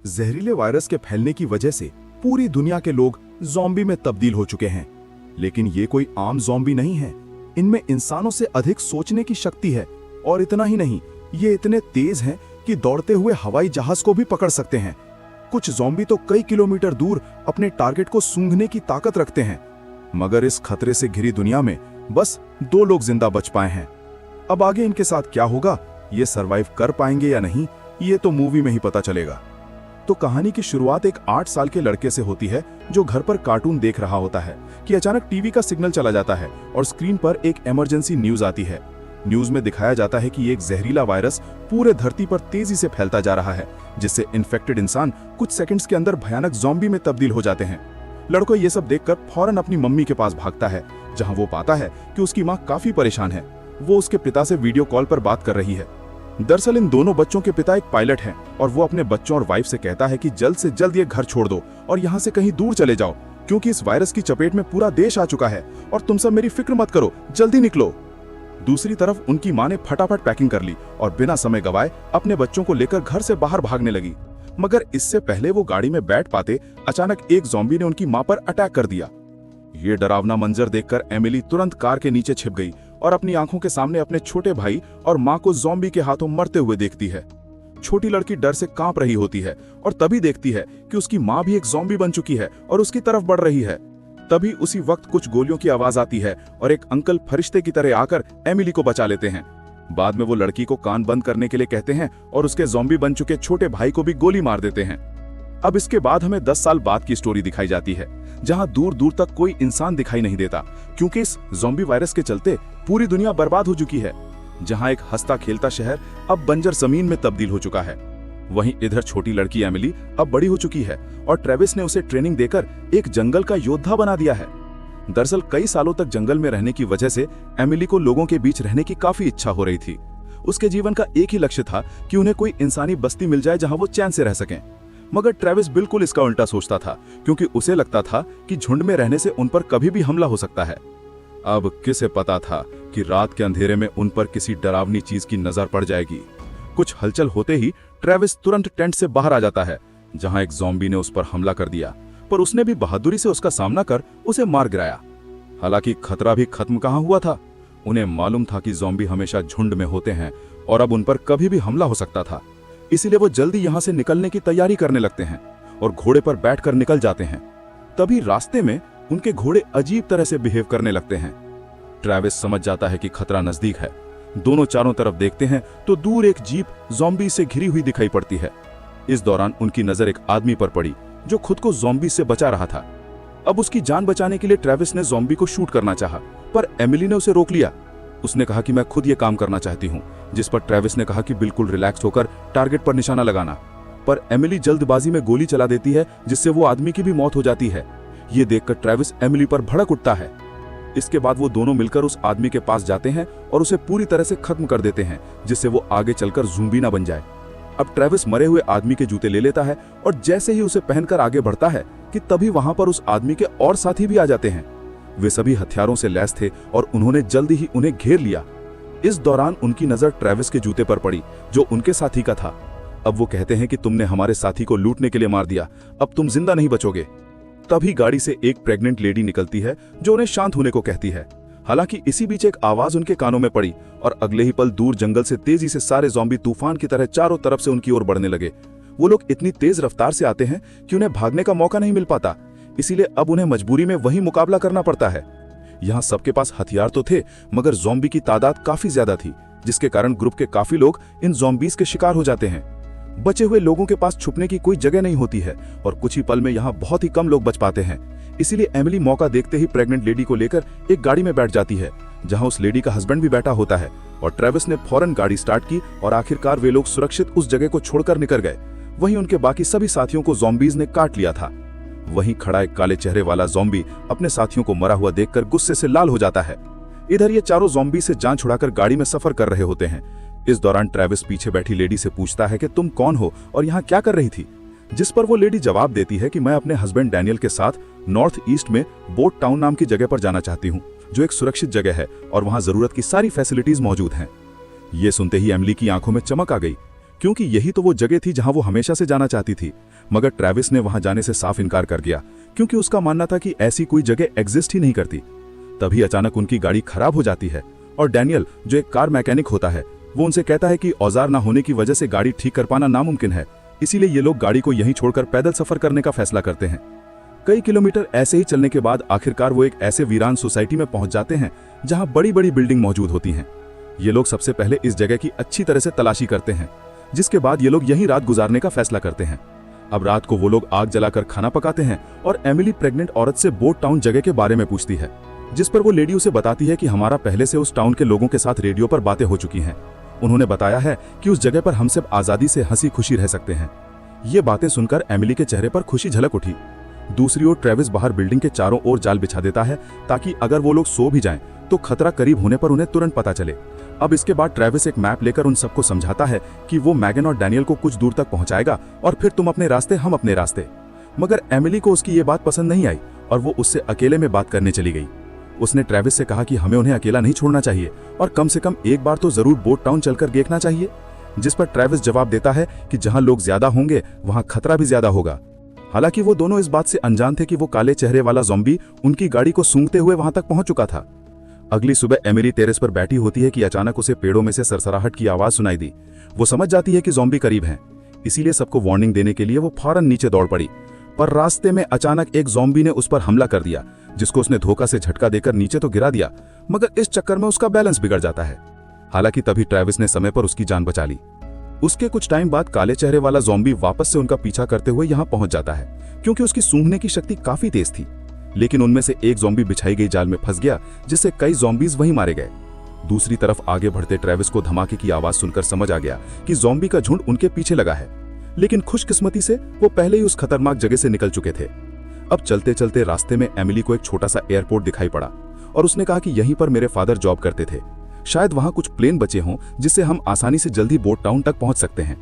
जहरीले वायरस के फैलने की वजह से पूरी दुनिया के लोग ज़ॉम्बी में तब्दील हो चुके हैं। लेकिन ये कोई आम ज़ॉम्बी नहीं है। इनमें इंसानों से अधिक सोचने की शक्ति है और इतना ही नहीं, ये इतने तेज हैं कि दौड़ते हुए हवाई जहाज को भी पकड़ सकते हैं। कुछ ज़ॉम्बी तो कई किलोमीटर दूर अपने टारगेट को सूंघने की ताकत रखते हैं। मगर इस खतरे से घिरी दुनिया में बस 2 लोग जिंदा बच पाए हैं। अब आगे इनके साथ क्या होगा, ये सरवाइव कर पाएंगे या नहीं, ये तो मूवी में ही पता चलेगा। तो कहानी की शुरुआत एक 8 साल के लड़के से होती है जो घर पर कार्टून देख रहा होता है कि अचानक टीवी का सिग्नल चला जाता है और स्क्रीन पर एक इमरजेंसी न्यूज आती है। न्यूज में दिखाया जाता है कि एक जहरीला वायरस पूरे धरती पर तेजी से फैलता जा रहा है, जिससे इन्फेक्टेड इंसान कुछ सेकंड्स के अंदर भयानक ज़ॉम्बी में तब्दील हो जाते हैं। लड़का ये सब देखकर फौरन अपनी मम्मी के पास भागता है, जहां वो पाता है कि उसकी माँ काफी परेशान है। वो उसके पिता से वीडियो कॉल पर बात कर रही है। दरअसल इन दोनों बच्चों के पिता एक पायलट हैं और वो अपने बच्चों और वाइफ से कहता है कि जल्द से जल्द ये घर छोड़ दो और यहाँ से कहीं दूर चले जाओ, क्योंकि इस वायरस की चपेट में पूरा देश आ चुका है और तुम सब मेरी फिक्र मत करो, जल्दी निकलो। दूसरी तरफ उनकी माँ ने फटाफट पैकिंग कर ली और बिना समय गवाए अपने बच्चों को लेकर घर से बाहर भागने लगी। मगर इससे पहले वो गाड़ी में बैठ पाते, अचानक एक ज़ॉम्बी ने उनकी माँ पर अटैक कर दिया। ये डरावना मंजर देखकर एमिली तुरंत कार के नीचे छिप गई और अपनी आंखों के सामने अपने छोटे भाई और माँ को ज़ॉम्बी के हाथों मरते हुए देखती है। छोटी लड़की डर से कांप रही होती है और तभी देखती है कि उसकी माँ भी एक ज़ॉम्बी बन चुकी है और उसकी तरफ बढ़ रही है। तभी उसी वक्त कुछ गोलियों की आवाज आती है और एक अंकल फरिश्ते की तरह आकर एमिली को बचा लेते हैं। बाद में वो लड़की को कान बंद करने के लिए कहते हैं और उसके ज़ॉम्बी बन चुके छोटे भाई को भी गोली मार देते हैं। अब इसके बाद हमें 10 साल बाद की स्टोरी दिखाई जाती है, जहां दूर दूर तक कोई इंसान दिखाई नहीं देता, क्योंकि इस ज़ॉम्बी वायरस के चलते पूरी दुनिया बर्बाद हो चुकी है। जहां एक हंसता खेलता शहर अब बंजर जमीन में तब्दील हो चुका है। वहीं इधर छोटी लड़की एमिली अब बड़ी हो चुकी है और ट्रेविस ने उसे ट्रेनिंग देकर एक जंगल का योद्धा बना दिया है। दरअसल कई सालों तक जंगल में रहने की वजह से एमिली को लोगों के बीच रहने की काफी इच्छा हो रही थी। उसके जीवन का एक ही लक्ष्य था कि उन्हें कोई इंसानी बस्ती मिल जाए जहां वो चैन से रह सकें। मगर ट्रेविस बिल्कुल इसका उल्टा सोचता था, क्योंकि उसे लगता था कि झुंड में रहने से उन पर कभी भी हमला हो सकता है। अब किसे पता था कि रात के अंधेरे में उन पर किसी डरावनी चीज की नजर पड़ जाएगी। कुछ हलचल होते ही ट्रेविस तुरंत टेंट से बाहर आ जाता है, जहां एक ज़ॉम्बी ने उस पर हमला कर दिया, पर उसने भी बहादुरी से उसका सामना कर उसे मार गिराया। हालांकि खतरा भी खत्म कहां हुआ था। उन्हें मालूम था कि ज़ॉम्बी हमेशा झुंड में होते हैं और अब उन पर कभी भी हमला हो सकता था। इसीलिए वो जल्दी यहां से निकलने की तैयारी करने लगते हैं और घोड़े पर बैठकर निकल जाते हैं। तभी रास्ते में उनके घोड़े अजीब तरह से बिहेव करने लगते हैं। ट्रेविस समझ जाता है कि खतरा नजदीक है। दोनों चारों तरफ देखते हैं तो दूर एक जीप ज़ॉम्बी से घिरी हुई दिखाई पड़ती है। इस दौरान उनकी नजर एक आदमी पर पड़ी जो खुद को ज़ॉम्बी से बचा रहा था। अब उसकी जान बचाने के लिए ट्रेविस ने ज़ॉम्बी को शूट करना चाहा, पर एमिली ने उसे रोक लिया। उसने कहा कि मैं खुद ये काम करना चाहती हूँ, जिस पर ट्रेविस ने कहा कि बिल्कुल रिलैक्स होकर टारगेट पर निशाना लगाना। पर एमिली जल्दबाजी में गोली चला देती है, जिससे वो आदमी की भी मौत हो जाती है। ये देखकर ट्रेविस एमिली पर भड़क उठता है। इसके बाद वो दोनों मिलकर उस आदमी के पास जाते हैं और उसे पूरी तरह से खत्म कर देते हैं, जिससे वो आगे चलकर ज़ॉम्बी ना बन जाए। अब ट्रेविस मरे हुए आदमी के जूते ले लेता है और जैसे ही उसे पहनकर आगे बढ़ता है कि तभी वहां पर उस आदमी के और साथी भी आ जाते हैं। वे सभी हथियारों से लैस थे और उन्होंने जल्दी ही उन्हें घेर लिया। इस दौरान उनकी नजर ट्रेविस के जूते पर पड़ी, जो उनके साथी का था। अब वो कहते हैं कि तुमने हमारे साथी को लूटने के लिए मार दिया, अब तुम जिंदा नहीं बचोगे। तभी गाड़ी से एक प्रेग्नेंट लेडी निकलती है जो उन्हें शांत होने को कहती है। हालांकि इसी बीच एक आवाज उनके कानों में पड़ी और अगले ही पल दूर जंगल से तेजी से सारे ज़ॉम्बी तूफान की तरह चारों तरफ से उनकी ओर बढ़ने लगे। वो लोग इतनी तेज रफ्तार से आते हैं कि उन्हें भागने का मौका नहीं मिल पाता, इसीलिए अब उन्हें मजबूरी में वही मुकाबला करना पड़ता है। यहाँ सबके पास हथियार तो थे, मगर ज़ॉम्बी की तादाद काफी ज्यादा थी, जिसके कारण ग्रुप के काफी लोग इन ज़ॉम्बीज के शिकार हो जाते हैं। बचे हुए लोगों के पास छुपने की कोई जगह नहीं होती है और कुछ ही पल में यहाँ बहुत ही कम लोग बच पाते हैं। इसीलिए एमिली मौका देखते ही प्रेग्नेंट लेडी को लेकर एक गाड़ी में बैठ जाती है, जहां उस लेडी का हस्बैंड भी बैठा होता है। और ट्रेविस ने फौरन गाड़ी स्टार्ट की और आखिरकार वे लोग सुरक्षित उस जगह को छोड़कर निकल गए। वहीं उनके बाकी सभी साथियों को ज़ॉम्बीज ने काट लिया था। वहीं खड़ा एक काले चेहरे वाला ज़ॉम्बी अपने साथियों को मरा हुआ देखकर गुस्से से लाल हो जाता है। इधर ये चारों ज़ॉम्बी से जान छुड़ाकर गाड़ी में सफर कर रहे होते हैं। इस दौरान ट्रेविस पीछे बैठी लेडी से पूछता है कि तुम कौन हो और यहाँ क्या कर रही थी, जिस पर वो लेडी जवाब देती है कि मैं अपने हस्बैंड डैनियल के साथ नॉर्थ ईस्ट में बोट टाउन नाम की जगह पर जाना चाहती हूँ, जो एक सुरक्षित जगह है और वहाँ जरूरत की सारी फैसिलिटीज मौजूद हैं। ये सुनते ही एमिली की आंखों में चमक आ गई, क्योंकि यही तो वो जगह थी जहां वो हमेशा से जाना चाहती थी। मगर ट्रेविस ने वहां जाने से साफ इनकार कर दिया, क्योंकि उसका मानना था कि ऐसी कोई जगह एग्जिस्ट ही नहीं करती। तभी अचानक उनकी गाड़ी खराब हो जाती है और डैनियल, जो एक कार मैकेनिक होता है, वो उनसे कहता है कि औजार ना होने की वजह से गाड़ी ठीक कर पाना नामुमकिन है। इसीलिए ये लोग गाड़ी को यहीं छोड़कर पैदल सफर करने का फैसला करते हैं। कई किलोमीटर ऐसे ही चलने के बाद आखिरकार वो एक ऐसे वीरान सोसाइटी में पहुंच जाते हैं जहां बड़ी बड़ी बिल्डिंग मौजूद होती हैं। ये लोग सबसे पहले इस जगह की अच्छी तरह से तलाशी करते हैं, जिसके बाद ये लोग यहीं रात गुजारने का फैसला करते हैं। अब रात को वो लोग आग जलाकर खाना पकाते हैं और एमिली प्रेग्नेंट औरत से बोट टाउन जगह के बारे में पूछती है, जिस पर वो लेडी उसे बताती है कि हमारा पहले से उस टाउन के लोगों के साथ रेडियो पर बातें हो चुकी हैं। उन्होंने बताया है कि उस जगह पर हम सब आजादी से हंसी खुशी रह सकते हैं। ये बातें सुनकर एमिली के चेहरे पर खुशी झलक उठी। दूसरी ओर ट्रेविस बाहर बिल्डिंग के चारों ओर जाल बिछा देता है, ताकि अगर वो लोग सो भी जाएं तो खतरा करीब होने पर उन्हें तुरंत पता चले। अब इसके बाद ट्रेविस एक मैप लेकर उन सबको समझाता है कि वो मैगन और डैनियल को कुछ दूर तक पहुंचाएगा और फिर तुम अपने रास्ते, हम अपने रास्ते। मगर एमिली को उसकी ये बात पसंद नहीं आई और वो उससे अकेले में बात करने चली गई। उसने ट्रेविस से कहा कि हमें उन्हें अकेला नहीं छोड़ना चाहिए और कम से कम एक बार तो जरूर बोट टाउन चलकर देखना चाहिए। जिस पर ट्रेविस जवाब देता है कि जहां लोग ज्यादा होंगे वहां खतरा भी ज्यादा होगा। हालांकि वो दोनों इस बात से अनजान थे कि वो काले चेहरे वाला ज़ॉम्बी उनकी गाड़ी को सूंघते हुए वहां तक पहुंच चुका था। अगली सुबह एमिली टेरेस पर बैठी होती है कि अचानक उसे पेड़ों में से सरसराहट की आवाज सुनाई दी। वो समझ जाती है कि ज़ॉम्बी करीब हैं, इसीलिए सबको वार्निंग देने के लिए वो फौरन नीचे दौड़ पड़ी। पर रास्ते में अचानक एक ज़ॉम्बी ने उस पर हमला कर दिया, जिसको उसने धोखा से झटका देकर नीचे तो गिरा दिया, मगर इस चक्कर में उसका बैलेंस बिगड़ जाता है। हालांकि तभी ट्रेविस ने समय पर उसकी जान बचा ली। उसके कुछ टाइम बाद काले चेहरे वाला ज़ॉम्बी वापस से उनका पीछा करते हुए यहां पहुंच जाता है, क्योंकि उसकी सूंघने की शक्ति काफी तेज थी। लेकिन उनमें से एक ज़ॉम्बी बिछाई गई जाल में फंस गया, जिससे कई ज़ॉम्बीज वहीं मारे गए। दूसरी तरफ आगे बढ़ते ट्रेविस को धमाके की आवाज सुनकर समझ आ गया कि ज़ॉम्बी का झुंड उनके पीछे लगा है। लेकिन खुशकिस्मती से वो पहले ही उस खतरनाक जगह से निकल चुके थे। अब चलते चलते रास्ते में एमिली को एक छोटा सा एयरपोर्ट दिखाई पड़ा और उसने कहा कि यहीं पर मेरे फादर जॉब करते थे, शायद वहां कुछ प्लेन बचे हों जिससे हम आसानी से जल्दी बोट टाउन तक पहुंच सकते हैं।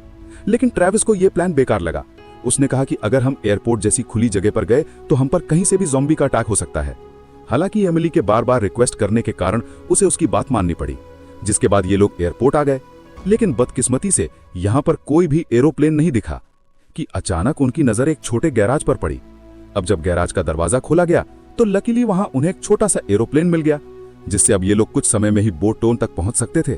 लेकिन ट्रेविस को यह प्लान बेकार लगा। उसने कहा कि अगर हम एयरपोर्ट जैसी खुली जगह पर गए तो हम पर कहीं से भी ज़ॉम्बी का अटैक हो सकता है। हालांकि एमिली के बार बार रिक्वेस्ट करने के कारण उसे उसकी बात माननी पड़ी, जिसके बाद ये लोग एयरपोर्ट आ गए। लेकिन बदकिस्मती से यहां पर कोई भी एरोप्लेन नहीं दिखा कि अचानक उनकी नजर एक छोटे गैराज पर पड़ी। अब जब गैराज का दरवाजा खोला गया तो लकीली वहां उन्हें एक छोटा सा एरोप्लेन मिल गया, जिससे अब ये लोग कुछ समय में ही बोट टाउन तक पहुंच सकते थे।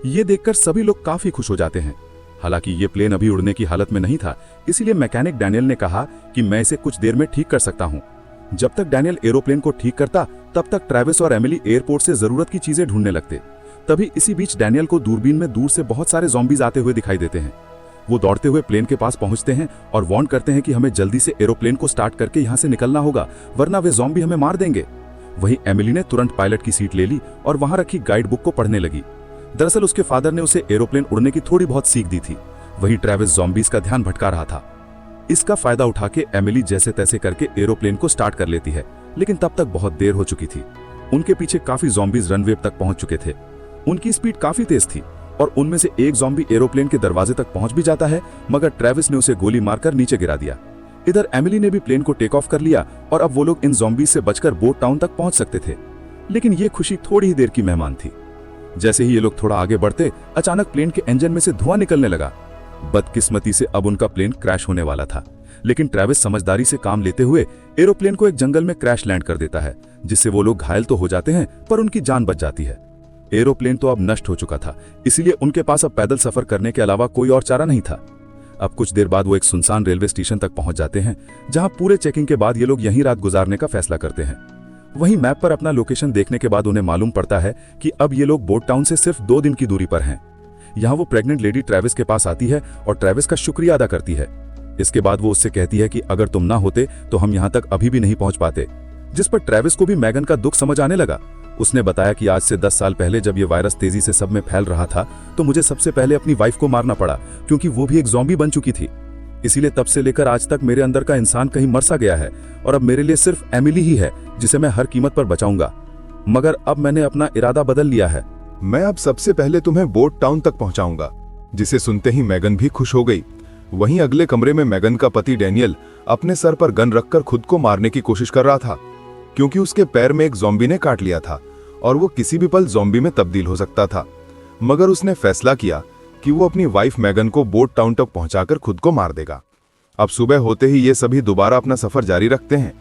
ये देखकर सभी लोग काफी खुश हो जाते हैं। हालांकि ये प्लेन अभी उड़ने की हालत में नहीं था, इसीलिए मैकेनिक डैनियल ने कहा कि मैं इसे कुछ देर में ठीक कर सकता हूं। जब तक डैनियल एरोप्लेन को ठीक करता, तब तक ट्रेविस और एमिली एयरपोर्ट से जरूरत की चीजें ढूंढने लगते। तभी इसी बीच डैनियल को दूरबीन में दूर से बहुत सारे ज़ॉम्बीज आते हुए दिखाई देते हैं। वो दौड़ते हुए प्लेन के पास पहुंचते हैं और वार्न करते हैं कि हमें जल्दी से एरोप्लेन को स्टार्ट करके यहां से निकलना होगा, वरना वे ज़ॉम्बी हमें मार देंगे। वहीं एमिली ने तुरंत पायलट की सीट ले ली और वहां रखी गाइड बुक को पढ़ने लगी। दरअसल उसके फादर ने उसे एरोप्लेन उड़ने की थोड़ी बहुत सीख दी थी। वहीं ट्रेविस ज़ॉम्बीज का ध्यान भटका रहा था। इसका फायदा उठा के एमिली जैसे तैसे करके एरोप्लेन को स्टार्ट कर लेती है, लेकिन तब तक बहुत देर हो चुकी थी। उनके पीछे काफी ज़ॉम्बीज रनवे तक पहुंच चुके थे। उनकी स्पीड काफी तेज थी और उनमें से एक ज़ॉम्बी एरोप्लेन के दरवाजे तक पहुंच भी जाता है, मगर ट्रेविस ने उसे गोली मारकर नीचे गिरा दिया। इधर एमिली ने भी प्लेन को टेक ऑफ कर लिया और अब वो लोग इन ज़ॉम्बीज से बचकर बोट टाउन तक पहुंच सकते थे। लेकिन ये खुशी थोड़ी ही देर की मेहमान थी। जैसे ही ये लोग थोड़ा आगे बढ़ते, अचानक प्लेन के इंजन में से धुआं निकलने लगा। बदकिस्मती से अब उनका प्लेन क्रैश होने वाला था, लेकिन ट्रेविस समझदारी से काम लेते हुए एरोप्लेन को एक जंगल में क्रैश लैंड कर देता है, जिससे वो लोग घायल तो हो जाते हैं पर उनकी जान बच जाती है। एरोप्लेन तो अब नष्ट हो चुका था, इसीलिए उनके पास अब पैदल सफर करने के अलावा कोई और चारा नहीं था। अब कुछ देर बाद वो एक सुनसान रेलवे स्टेशन तक पहुंच जाते हैं, जहां पूरे चेकिंग के बाद ये लोग यहीं रात गुजारने का फैसला करते हैं। वहीं मैप पर अपना लोकेशन देखने के बाद उन्हें मालूम पड़ता है कि अब ये लोग बोट टाउन से सिर्फ 2 दिन की दूरी पर हैं। यहाँ वो प्रेग्नेंट लेडी ट्रेविस के पास आती है और ट्रेविस का शुक्रिया अदा करती है। इसके बाद वो उससे कहती है कि अगर तुम ना होते तो हम यहाँ तक अभी भी नहीं पहुंच पाते, जिस पर ट्रेविस को भी मैगन का दुख समझ आने लगा। उसने बताया कि आज से 10 साल पहले जब ये वायरस तेजी से सब में फैल रहा था, तो मुझे सबसे पहले अपनी वाइफ को मारना पड़ा, क्योंकि वो भी एक ज़ॉम्बी बन चुकी थी। इसीलिए तब से लेकर आज तक मेरे अंदर का इंसान कहीं मर सा गया है और अब मेरे लिए सिर्फ एमिली ही है जिसे मैं हर कीमत पर बचाऊंगा। मगर अब मैंने अपना इरादा बदल लिया है। मैं अब सबसे पहले तुम्हें बोट टाउन तक पहुंचाऊंगा। जिसे सुनते ही मैगन भी खुश हो गई। वहीं अगले कमरे में मैगन का पति डैनियल अपने सर पर गन रखकर खुद को मारने की कोशिश कर रहा था, क्योंकि उसके पैर में एक ज़ॉम्बी ने काट लिया था और वो किसी भी पल ज़ॉम्बी में तब्दील हो सकता था। मगर उसने फैसला किया कि वो अपनी वाइफ मैगन को बोट टाउन तक पहुंचाकर खुद को मार देगा। अब सुबह होते ही ये सभी दोबारा अपना सफर जारी रखते हैं,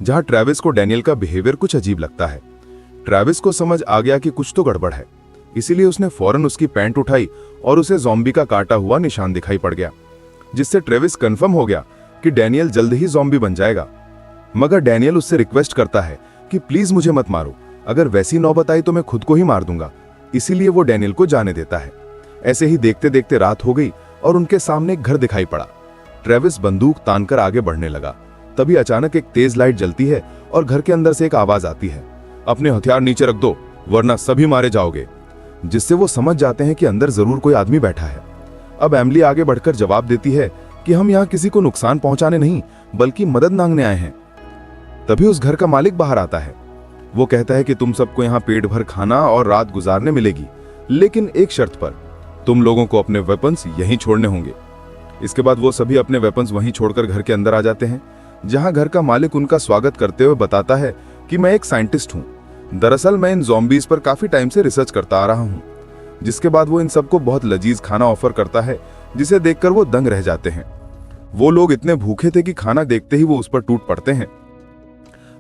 जहां ट्रेविस को डैनियल का बिहेवियर कुछ अजीब लगता है। ट्रेविस को समझ आ गया कि कुछ तो गड़बड़ है, इसीलिए उसने फौरन उसकी पैंट उठाई और उसे ज़ॉम्बी का काटा हुआ निशान दिखाई पड़ गया, जिससे ट्रेविस कंफर्म हो गया कि डैनियल जल्द ही ज़ॉम्बी बन जाएगा। मगर डैनियल उससे रिक्वेस्ट करता है कि प्लीज मुझे मत मारो, अगर वैसी नौबत आई तो मैं खुद को ही मार दूंगा। इसीलिए वो डैनियल को जाने देता है। ऐसे ही देखते देखते रात हो गई और उनके सामने एक घर दिखाई पड़ा। ट्रेविस बंदूक तानकर आगे बढ़ने लगा। तभी अचानक एक तेज लाइट जलती है और घर के अंदर से एक आवाज आती है, अपने हथियार नीचे रख दो वरना सभी मारे जाओगे। जिससे वो समझ जाते हैं कि अंदर जरूर कोई आदमी बैठा है। अब एमिली आगे बढ़कर जवाब देती है कि हम यहाँ किसी को नुकसान पहुंचाने नहीं बल्कि मदद मांगने आए हैं। तभी उस घर का मालिक बाहर आता है। वो कहता है कि तुम सबको यहाँ पेट भर खाना और रात गुजारने मिलेगी, लेकिन एक शर्त पर, तुम लोगों को अपने वेपन्स यहीं छोड़ने होंगे। इसके बाद वो सभी अपने वेपन्स वहीं छोड़कर घर के अंदर आ जाते हैं, जहां घर का मालिक उनका स्वागत करते हुए बताता है कि मैं एक साइंटिस्ट हूं। दरअसल मैं इन ज़ॉम्बीज पर काफी टाइम से रिसर्च करता आ रहा हूं। जिसके बाद वो इन सबको बहुत लजीज खाना ऑफर करता है, जिसे देखकर वो दंग रह जाते हैं। वो लोग इतने भूखे थे कि खाना देखते ही वो उस पर टूट पड़ते हैं।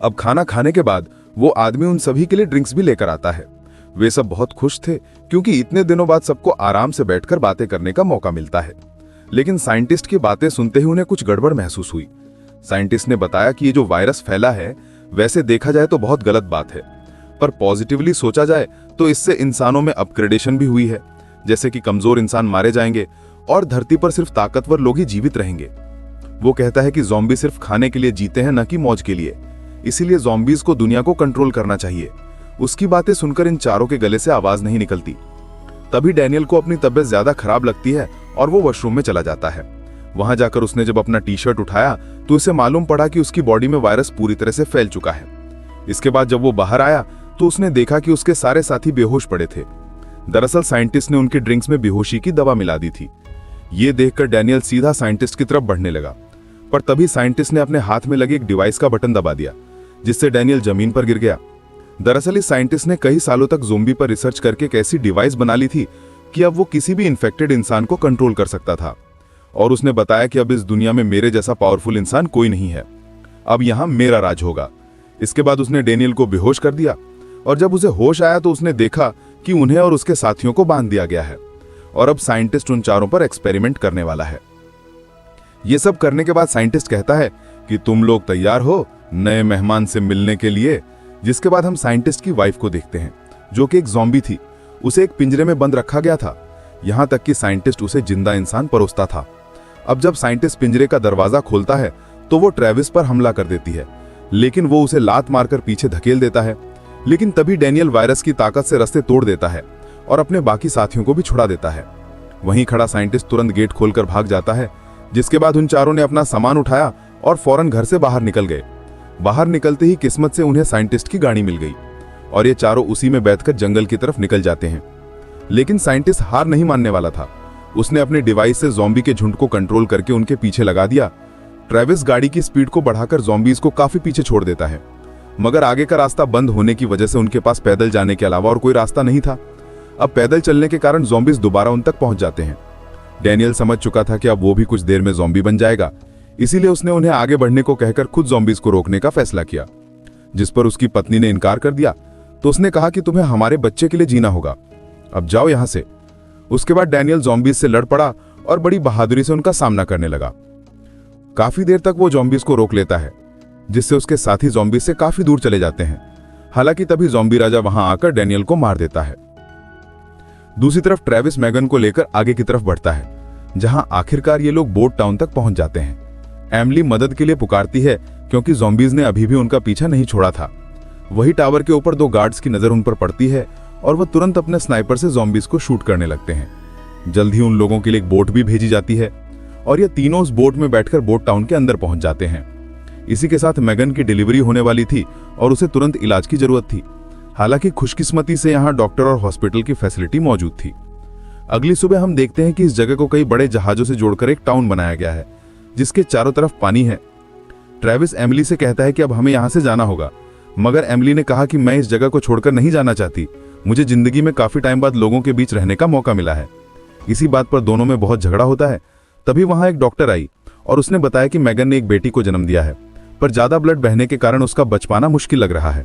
अब खाना खाने के बाद वो आदमी उन सभी के लिए ड्रिंक्स भी लेकर आता है। वे सब बहुत खुश थे क्योंकि इतने दिनों बाद सबको आराम से बैठकर बातें करने का मौका मिलता है। लेकिन साइंटिस्ट की बातें सुनते ही उन्हें कुछ गड़बड़ महसूस हुई। साइंटिस्ट ने बताया कि ये जो वायरस फैला है, वैसे देखा जाए तो बहुत गलत बात है, पर पॉजिटिवली सोचा जाए तो इससे इंसानों में अपग्रेडेशन भी हुई है, जैसे कि कमजोर इंसान मारे जाएंगे और धरती पर सिर्फ ताकतवर लोग ही जीवित रहेंगे। वो कहता है कि ज़ॉम्बी सिर्फ खाने के लिए जीते हैं, न कि मौज के लिए। इसीलिए ज़ॉम्बीज को दुनिया को कंट्रोल करना चाहिए। उसकी बातें सुनकर इन चारों के गले से आवाज नहीं निकलती। तभी डैनियल को अपनी तबीयत ज्यादा खराब लगती है और वो वॉशरूम में चला जाता है। वहां जाकर उसने जब अपना टी शर्ट उठाया तो उसे मालूम पड़ा कि उसकी बॉडी में वायरस पूरी तरह से फैल चुका है। इसके बाद जब वो बाहर आया तो उसने देखा कि उसके सारे साथी बेहोश पड़े थे। दरअसल साइंटिस्ट ने उनकी ड्रिंक्स में बेहोशी की दवा मिला दी थी। ये देखकर डैनियल सीधा साइंटिस्ट की तरफ बढ़ने लगा, पर तभी साइंटिस्ट ने अपने हाथ में लगे एक डिवाइस का बटन दबा दिया, जिससे डैनियल जमीन पर गिर गया। दरअसल इस साइंटिस्ट ने कई सालों तक ज़ॉम्बी पर रिसर्च करके एक ऐसी डिवाइस बना ली थी कि अब वो किसी भी इन्फेक्टेड इंसान को कंट्रोल कर सकता था। और उसने बताया कि अब इस दुनिया में मेरे जैसा पावरफुल इंसान कोई नहीं है, अब यहां मेरा राज होगा। इसके बाद उसने डैनियल को बेहोश कर दिया और जब उसे होश आया तो उसने देखा कि उन्हें और उसके साथियों को बांध दिया गया है और अब साइंटिस्ट उन चारों पर एक्सपेरिमेंट करने वाला है। ये सब करने के बाद साइंटिस्ट कहता है कि तुम लोग तैयार हो नए मेहमान से मिलने के लिए। जिसके बाद हम साइंटिस्ट की वाइफ को देखते हैं, जो कि एक ज़ॉम्बी थी। उसे एक पिंजरे में बंद रखा गया था, यहां तक कि साइंटिस्ट उसे जिंदा इंसान परोसता था। अब जब साइंटिस्ट पिंजरे का दरवाजा खोलता है तो वो ट्रेविस पर हमला कर देती है, लेकिन वो उसे लात मारकर पीछे धकेल देता है। लेकिन तभी डैनियल वायरस की ताकत से रास्ते तोड़ देता है और अपने बाकी साथियों को भी छुड़ा देता है। वहीं खड़ा साइंटिस्ट तुरंत गेट खोलकर भाग जाता है। जिसके बाद उन चारों ने अपना सामान उठाया और फौरन घर से बाहर निकल गए। बाहर निकलते ही किस्मत से उन्हें साइंटिस्ट की गाड़ी मिल गई और ये चारों उसी में बैठकर जंगल की तरफ निकल जाते हैं। लेकिन साइंटिस्ट हार नहीं मानने वाला था। उसने अपने डिवाइस से ज़ॉम्बी के झुंड को कंट्रोल करके उनके पीछे लगा दिया। ट्रेविस गाड़ी की स्पीड को बढ़ाकर ज़ॉम्बीज को काफी पीछे छोड़ देता है, मगर आगे का रास्ता बंद होने की वजह से उनके पास पैदल जाने के अलावा और कोई रास्ता नहीं था। अब पैदल चलने के कारण ज़ॉम्बीज दोबारा उन तक पहुंच जाते हैं। डैनियल समझ चुका था कि अब वो भी कुछ देर में ज़ॉम्बी बन जाएगा, इसीलिए उसने उन्हें आगे बढ़ने को कहकर खुद ज़ॉम्बीज को रोकने का फैसला किया। जिस पर उसकी पत्नी ने इनकार कर दिया तो उसने कहा कि तुम्हें हमारे बच्चे के लिए जीना होगा, अब जाओ यहां से। उसके बाद डैनियल ज़ॉम्बीज से लड़ पड़ा और बड़ी बहादुरी से उनका सामना करने लगा। काफी देर तक वो ज़ॉम्बीज को रोक लेता है, जिससे उसके साथी ज़ॉम्बीज से काफी दूर चले जाते हैं। हालांकि तभी ज़ॉम्बी राजा वहां आकर डैनियल को मार देता है। दूसरी तरफ ट्रेविस मैगन को लेकर आगे की तरफ बढ़ता है, जहां आखिरकार ये लोग बोट टाउन तक पहुंच जाते हैं। एमिली मदद के लिए पुकारती है क्योंकि ज़ॉम्बीज ने अभी भी उनका पीछा नहीं छोड़ा था। वही टावर के ऊपर दो गार्ड्स की नजर उन पर पड़ती है और वह तुरंत अपने स्नाइपर से ज़ॉम्बीज को शूट करने लगते हैं। जल्द ही उन लोगों के लिए एक बोट भी भेजी जाती है और ये तीनों उस बोट में बैठकर बोट टाउन के अंदर पहुंच जाते हैं। इसी के साथ मैगन की डिलीवरी होने वाली थी और उसे तुरंत इलाज की जरूरत थी। हालांकि खुशकिस्मती से यहाँ डॉक्टर और हॉस्पिटल की फैसिलिटी मौजूद थी। अगली सुबह हम देखते हैं कि इस जगह को कई बड़े जहाजों से जोड़कर एक टाउन बनाया गया है, जिसके चारों तरफ पानी है। ट्रेविस एमिली से कहता है कि अब हमें यहाँ से जाना होगा, मगर एमिली ने कहा कि मैं इस जगह को छोड़कर नहीं जाना चाहती, मुझे जिंदगी में काफी टाइम बाद लोगों के बीच रहने का मौका मिला है। इसी बात पर दोनों में बहुत झगड़ा होता है। तभी वहां एक डॉक्टर आई और उसने बताया कि मैगन ने एक बेटी को जन्म दिया है, पर ज्यादा ब्लड बहने के कारण उसका बच पाना मुश्किल लग रहा है।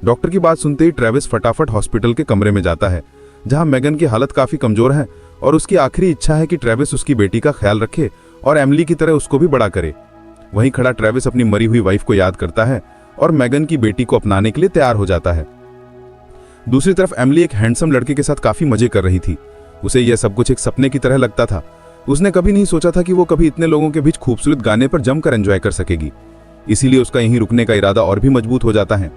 डॉक्टर की बात सुनते ही ट्रेविस फटाफट हॉस्पिटल के कमरे में जाता है, जहां मैगन की हालत काफी कमजोर है और उसकी आखिरी इच्छा है कि ट्रेविस उसकी बेटी का ख्याल रखे और एमिली की तरह उसको भी बड़ा करे। वहीं खड़ा ट्रेविस अपनी मरी हुई वाइफ को याद करता है और मैगन की बेटी को अपनाने के लिए तैयार हो जाता है। दूसरी तरफ एमिली एक हैंडसम लड़के के साथ काफी मजे कर रही थी। उसे यह सब कुछ एक सपने की तरह लगता था। उसने कभी नहीं सोचा था कि वो कभी इतने लोगों के बीच खूबसूरत गाने पर जमकर एंजॉय कर सकेगी। इसीलिए उसका यहीं रुकने का इरादा और भी मजबूत हो जाता है।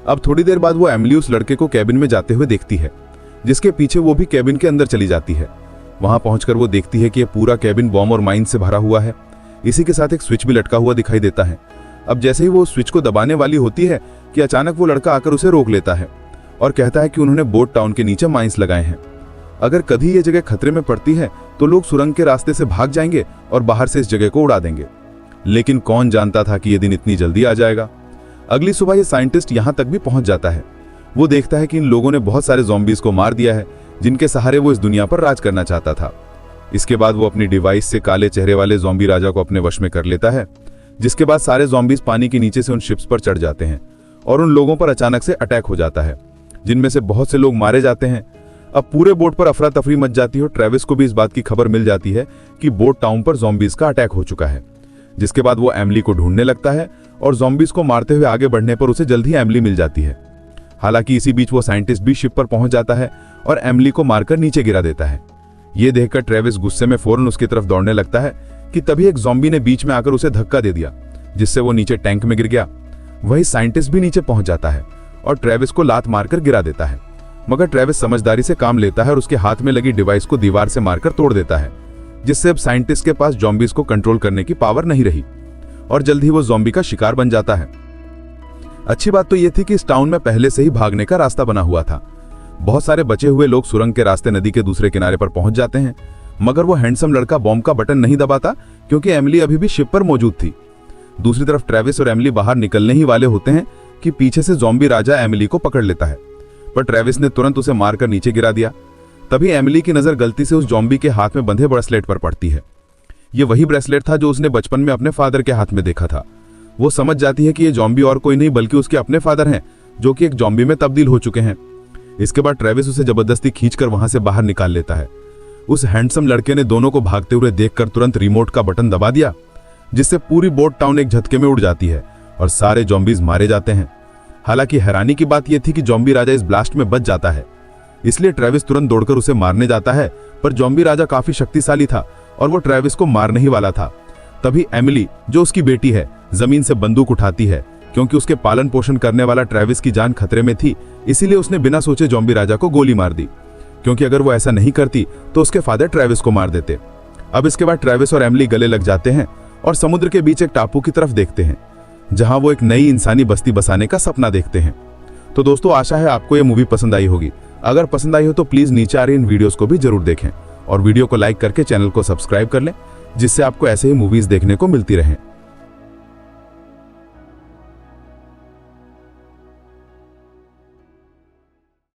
अब थोड़ी देर बाद वो एमिली उस लड़के को कैबिन में जाते हुए देखती है, जिसके पीछे वो भी कैबिन के अंदर चली जाती है। वहां पहुंचकर वो देखती है कि यह पूरा कैबिन बॉम्ब और माइन से भरा हुआ है। इसी के साथ एक स्विच भी लटका हुआ दिखाई देता है। अब जैसे ही वो उस स्विच को दबाने वाली होती है कि अचानक वो लड़का आकर उसे रोक लेता है और कहता है कि उन्होंने बोट टाउन के नीचे माइंस लगाए हैं। अगर कभी ये जगह खतरे में पड़ती है तो लोग सुरंग के रास्ते से भाग जाएंगे और बाहर से इस जगह को उड़ा देंगे। लेकिन कौन जानता था कि यह दिन इतनी जल्दी आ जाएगा। अगली सुबह ये साइंटिस्ट यहां तक भी पहुंच जाता है। वो देखता है कि इन लोगों ने बहुत सारे ज़ॉम्बीज को मार दिया है, जिनके सहारे वो इस दुनिया पर राज करना चाहता था। इसके बाद वो अपनी डिवाइस से काले चेहरे वाले ज़ॉम्बी राजा को अपने वश में कर लेता है, जिसके बाद सारे ज़ॉम्बीज पानी के नीचे से उन शिप्स पर चढ़ जाते हैं और उन लोगों पर अचानक से अटैक हो जाता है, जिनमें से बहुत से लोग मारे जाते हैं। अब पूरे बोट पर अफरा तफरी मच जाती है और ट्रेविस को भी इस बात की खबर मिल जाती है कि बोट टाउन पर ज़ॉम्बीज का अटैक हो चुका है। जिसके बाद वो एमिली को ढूंढने लगता है और ज़ॉम्बीज को मारते हुए आगे बढ़ने पर उसे जल्द ही एमिली मिल जाती है। हालांकि इसी बीच वो साइंटिस्ट भी शिप पर पहुंच जाता है और एमिली को मारकर नीचे गिरा देता है। ये देखकर ट्रेविस गुस्से में फौरन उसकी तरफ दौड़ने लगता है कि तभी एक ज़ॉम्बी ने बीच में आकर उसे धक्का दे दिया, जिससे वो नीचे टैंक में गिर गया। वही साइंटिस्ट भी नीचे पहुंच जाता है और ट्रेविस को लात मारकर गिरा देता है, मगर ट्रेविस समझदारी से काम लेता है और उसके हाथ में लगी डिवाइस को दीवार से मारकर तोड़ देता है, जिससे अब साइंटिस्ट के पास ज़ॉम्बीज को कंट्रोल करने की पावर नहीं रही और जल्द ही वो ज़ॉम्बी का शिकार बन जाता है। अच्छी बात तो यह थी कि इस टाउन में पहले से ही भागने का रास्ता बना हुआ था। बहुत सारे बचे हुए लोग सुरंग के रास्ते नदी के दूसरे किनारे पर पहुंच जाते हैं, मगर वो हैंडसम लड़का बॉम्ब का बटन नहीं दबाता, क्योंकि एमिली अभी भी शिप पर मौजूद थी। दूसरी तरफ ट्रेविस और एमिली बाहर निकलने ही वाले होते हैं कि पीछे से ज़ॉम्बी राजा एमिली को पकड़ लेता है, पर ट्रेविस ने तुरंत उसे मारकर नीचे गिरा दिया। तभी एमिली की नजर गलती से उस ज़ॉम्बी के हाथ में बंधे ब्रेसलेट पर पड़ती है। ये वही ब्रेसलेट था जो उसने बचपन में अपने फादर के हाथ में देखा था। वो समझ जाती है कि ये ज़ॉम्बी और कोई नहीं बल्कि उसके अपने फादर हैं, जो कि एक ज़ॉम्बी में तब्दील हो चुके हैं। इसके बाद ट्रेविस उसे जबरदस्ती खींचकर वहां से बाहर निकाल लेता है। उस हैंडसम लड़के ने दोनों को भागते हुए देखकर तुरंत रिमोट का बटन दबा दिया, जिससे पूरी बोट टाउन एक झटके में उड़ जाती है और सारे ज़ॉम्बीज मारे जाते हैं। हालांकि हैरानी की बात यह थी कि ज़ॉम्बी राजा इस ब्लास्ट में बच जाता है, इसलिए ट्रेविस तुरंत दौड़कर उसे मारने जाता है, पर ज़ॉम्बी राजा काफी शक्तिशाली था और वो ट्रेविस को मारने ही वाला था। तभी एमिली, जो उसकी बेटी है, जमीन से बंदूक उठाती है, क्योंकि उसके पालन पोषण करने वाला ट्रेविस की जान खतरे में थी। इसीलिए उसने बिना सोचे ज़ॉम्बी राजा को गोली मार दी, क्योंकि अगर वो ऐसा नहीं करती तो उसके फादर ट्रेविस को मार देते। अब इसके बाद ट्रेविस और एमिली गले लग जाते हैं और समुद्र के बीच एक टापू की तरफ देखते हैं, जहां वो एक नई इंसानी बस्ती बसाने का सपना देखते हैं। तो दोस्तों, आशा है आपको ये मूवी पसंद आई होगी। अगर पसंद आई हो तो प्लीज नीचे आ रही इन वीडियोस को भी जरूर देखें और वीडियो को लाइक करके चैनल को सब्सक्राइब कर लें, जिससे आपको ऐसे ही मूवीज देखने को मिलती रहें।